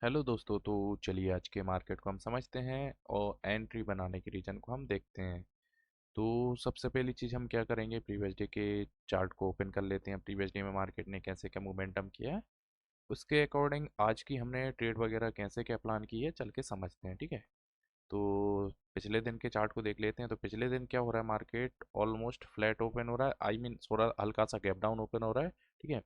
Hello दोस्तों। तो चलिए आज के मार्केट को हम समझते हैं और एंट्री बनाने के रीजन को हम देखते हैं। तो सबसे पहली चीज़ हम क्या करेंगे, प्रीवियस डे के चार्ट को ओपन कर लेते हैं। प्रीवियस डे में मार्केट ने कैसे क्या मोमेंटम किया है, उसके अकॉर्डिंग आज की हमने ट्रेड वगैरह कैसे क्या प्लान की है चल के समझते हैं। ठीक है। तो पिछले दिन के चार्ट को देख लेते हैं। तो पिछले दिन क्या हो रहा है, मार्केट ऑलमोस्ट फ्लैट ओपन हो रहा है, आई मीन थोड़ा हल्का सा गैप डाउन ओपन हो रहा है। ठीक है।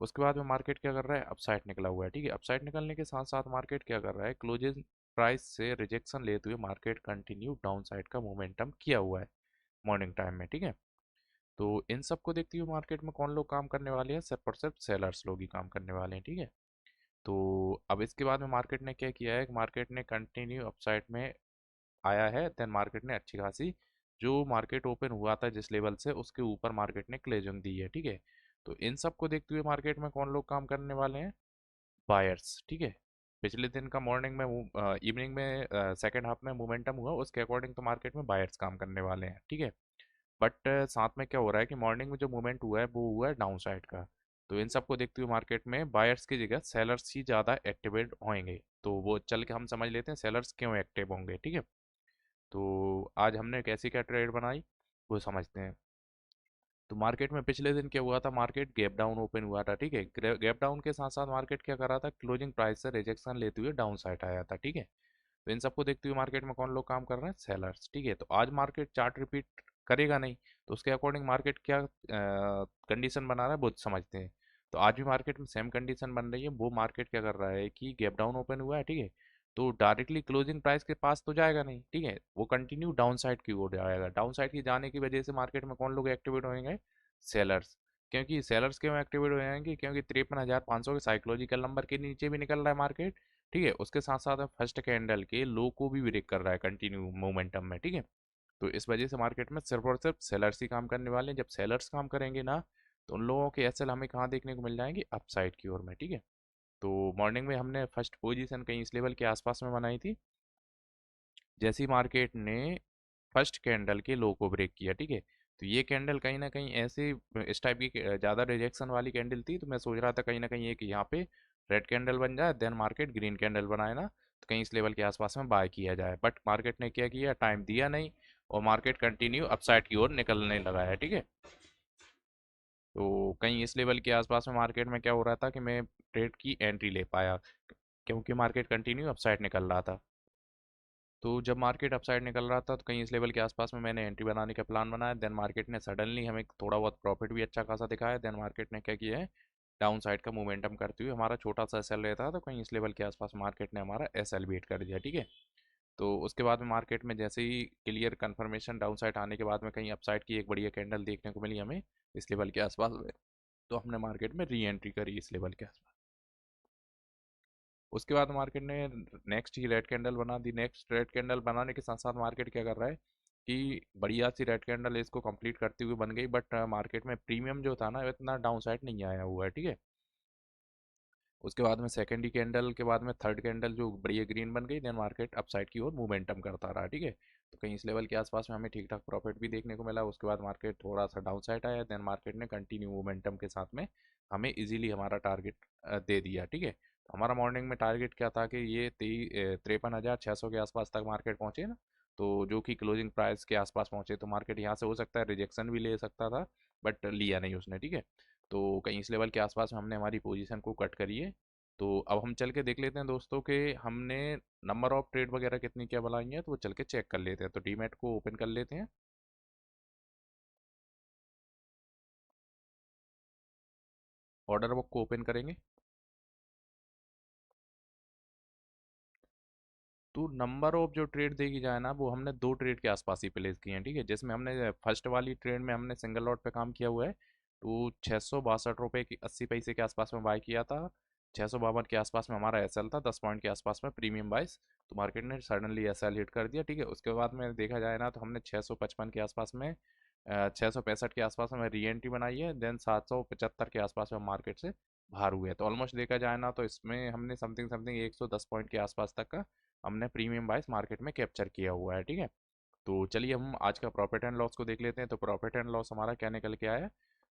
उसके बाद में मार्केट क्या कर रहा है, अपसाइड निकला हुआ है। ठीक है। अपसाइड निकलने के साथ साथ मार्केट क्या कर रहा है, क्लोजिंग प्राइस से रिजेक्शन लेते हुए मार्केट कंटिन्यू डाउन साइड का मोमेंटम किया हुआ है मॉर्निंग टाइम में। ठीक है। तो इन सब को देखते हुए मार्केट में कौन लोग काम करने वाले हैं, सिर्फ और सिर्फ सेलर्स लोग ही काम करने वाले हैं। ठीक है। तो अब इसके बाद में मार्केट ने क्या किया है, मार्केट ने कंटिन्यू अपसाइड में आया है। देन मार्केट ने अच्छी खासी, जो मार्केट ओपन हुआ था जिस लेवल से, उसके ऊपर मार्केट ने क्लोजिंग दी है। ठीक है। तो इन सब को देखते हुए मार्केट में कौन लोग काम करने वाले हैं, बायर्स। ठीक है। पिछले दिन का मॉर्निंग में इवनिंग में सेकंड हाफ में मोमेंटम हुआ, उसके अकॉर्डिंग तो मार्केट में बायर्स काम करने वाले हैं। ठीक है। बट साथ में क्या हो रहा है कि मॉर्निंग में जो मूवमेंट हुआ है वो हुआ है डाउन साइड का। तो इन सबको देखते हुए मार्केट में बायर्स की जगह सेलर्स ही ज़्यादा एक्टिवेट होंगे। तो वो चल के हम समझ लेते हैं सेलर्स क्यों एक्टिव होंगे। ठीक है। तो आज हमने कैसी क्या ट्रेड बनाई वो समझते हैं। तो मार्केट में पिछले दिन क्या हुआ था, मार्केट गैप डाउन ओपन हुआ था। ठीक है। गैप डाउन के साथ साथ मार्केट क्या कर रहा था, क्लोजिंग प्राइस से रिजेक्शन लेते हुए डाउन साइड आया था। ठीक है। तो इन सबको देखते हुए मार्केट में कौन लोग काम कर रहे हैं, सेलर्स। ठीक है। तो आज मार्केट चार्ट रिपीट करेगा नहीं, तो उसके अकॉर्डिंग मार्केट क्या कंडीशन बना रहा है वो समझते हैं। तो आज भी मार्केट में सेम कंडीशन बन रही है। वो मार्केट क्या कर रहा है कि गैप डाउन ओपन हुआ है। ठीक है। तो डायरेक्टली क्लोजिंग प्राइस के पास तो जाएगा नहीं। ठीक है। वो कंटिन्यू डाउन साइड की ओर जाएगा। डाउन साइड की जाने की वजह से मार्केट में कौन लोग एक्टिवेट होंगे, सेलर्स। क्योंकि सेलर्स क्यों एक्टिवेट हो जाएंगे, क्योंकि 53,500 के साइकोलॉजिकल नंबर के नीचे भी निकल रहा है मार्केट। ठीक है। उसके साथ साथ फर्स्ट कैंडल के लो को भी ब्रेक कर रहा है कंटिन्यू मोमेंटम में। ठीक है। तो इस वजह से मार्केट में सिर्फ और सिर्फ सेलर्स ही काम करने वाले हैं। जब सेलर्स काम करेंगे ना, तो उन लोगों के एसएल हमें कहाँ देखने को मिल जाएंगे, अपसाइड की ओर में। ठीक है। तो मॉर्निंग में हमने फर्स्ट पोजीशन कहीं इस लेवल के आसपास में बनाई थी। जैसी मार्केट ने फर्स्ट कैंडल के लो को ब्रेक किया। ठीक है। तो ये कैंडल कहीं ना कहीं ऐसे इस टाइप की ज़्यादा रिजेक्शन वाली कैंडल थी। तो मैं सोच रहा था कहीं ना कहीं एक यहाँ पे रेड कैंडल बन जाए, देन मार्केट ग्रीन कैंडल बनाए ना, तो कहीं इस लेवल के आसपास में बाय किया जाए। बट मार्केट ने क्या किया, टाइम दिया नहीं, और मार्केट कंटिन्यू अपसाइड की ओर निकलने लगा है। ठीक है। तो कहीं इस लेवल के आसपास में मार्केट में क्या हो रहा था कि मैं ट्रेड की एंट्री ले पाया, क्योंकि मार्केट कंटिन्यू अपसाइड निकल रहा था। तो जब मार्केट अपसाइड निकल रहा था तो कहीं इस लेवल के आसपास में मैंने एंट्री बनाने का प्लान बनाया। देन मार्केट ने सडनली हमें थोड़ा बहुत प्रॉफिट भी अच्छा खासा दिखाया। देन मार्केट ने क्या किया है, डाउन साइड का मोमेंटम करते हुए हमारा छोटा सा एसएल रहता है, तो कहीं इस लेवल के आसपास मार्केट ने हमारा एसएल बीट कर दिया। ठीक है। तो उसके बाद में मार्केट में जैसे ही क्लियर कंफर्मेशन डाउन साइड आने के बाद में कहीं अपसाइड की एक बढ़िया कैंडल देखने को मिली हमें इस लेवल के आसपास में, तो हमने मार्केट में री एंट्री करी इस लेवल के आसपास। उसके बाद मार्केट ने नेक्स्ट ही रेड कैंडल बना दी। नेक्स्ट रेड कैंडल बनाने के साथ साथ मार्केट क्या कर रहा है कि बढ़िया सी रेड कैंडल इसको कंप्लीट करते हुए बन गई। बट मार्केट में प्रीमियम जो था ना, इतना डाउन साइड नहीं आया हुआ है। ठीक है। उसके बाद में सेकेंड ही कैंडल के बाद में थर्ड कैंडल जो बढ़िया ग्रीन बन गई, देन मार्केट अपसाइड की ओर मोमेंटम करता रहा। ठीक है। तो कहीं इस लेवल के आसपास में हमें ठीक ठाक प्रॉफिट भी देखने को मिला। उसके बाद मार्केट थोड़ा सा डाउन साइड आया, देन मार्केट ने कंटिन्यू मोमेंटम के साथ में हमें इजीली हमारा टारगेट दे दिया। ठीक है। तो हमारा मॉर्निंग में टारगेट क्या था कि ये 53,600 के आसपास तक मार्केट पहुंचे ना, तो जो कि क्लोजिंग प्राइस के आसपास पहुंचे, तो मार्केट यहाँ से हो सकता है रिजेक्शन भी ले सकता था, बट लिया नहीं उसने। ठीक है। तो कहीं इस लेवल के आसपास में हमने हमारी पोजीशन को कट करी है। तो अब हम चल के देख लेते हैं दोस्तों कि हमने नंबर ऑफ ट्रेड वगैरह कितनी क्या बनाई है, तो वो चल के चेक कर लेते हैं। तो डीमैट को ओपन कर लेते हैं। ऑर्डर बुक को ओपन करेंगे। तो नंबर ऑफ जो ट्रेड देखी जाए ना, वो हमने दो ट्रेड के आसपास ही प्लेस किए हैं। ठीक है। जिसमें हमने फर्स्ट वाली ट्रेड में हमने सिंगल लॉट पे काम किया हुआ है। तो 662 रुपये की 80 पैसे के आसपास में बाय किया था। 652 के आसपास में हमारा एसएल था, 10 पॉइंट के आसपास में प्रीमियम बाइस। तो मार्केट ने सडनली एसएल हिट कर दिया। ठीक है। उसके बाद में देखा जाए ना, तो हमने 655 के आसपास में 665 के आसपास में री एंट्री बनाई है। देन 775 के आसपास में मार्केट से बाहर हुए हैं। तो ऑलमोस्ट देखा जाए ना, तो इसमें हमने समथिंग समथिंग 110 पॉइंट के आसपास तक का हमने प्रीमियम बाइस मार्केट में कैप्चर किया हुआ है। ठीक है। तो चलिए हम आज का प्रॉफिट एंड लॉस को देख लेते हैं। तो प्रॉफिट एंड लॉस हमारा क्या निकल के आया,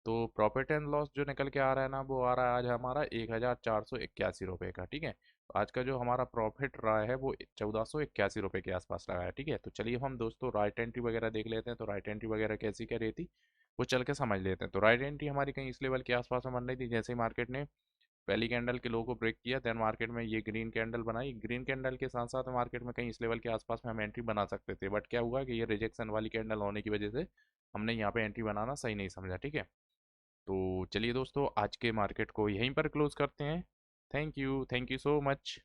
तो प्रॉफिट एंड लॉस जो निकल के आ रहा है ना, वो आ रहा है आज हमारा 1481 रुपये का। ठीक है, तो आज का जो हमारा प्रॉफिट रहा है वो 1481 रुपये के आसपास रहा है। ठीक है, तो चलिए हम दोस्तों राइट एंट्री वगैरह देख लेते हैं। तो राइट एंट्री वगैरह कैसी क्या रही थी वो चल के समझ लेते हैं। तो राइट एंट्री हमारी कहीं इस लेवल के आसपास में बन रही थी, जैसे ही मार्केट ने पहली कैंडल के लो को ब्रेक किया, देन मार्केट में ये ग्रीन कैंडल बनाई। ग्रीन कैंडल के साथ साथ मार्केट में कहीं इस लेवल के आसपास में हम एंट्री बना सकते थे, बट क्या हुआ कि ये रिजेक्शन वाली कैंडल होने की वजह से हमने यहाँ पे एंट्री बनाना सही नहीं समझा। ठीक है, तो चलिए दोस्तों आज के मार्केट को यहीं पर क्लोज करते हैं। Thank you so much.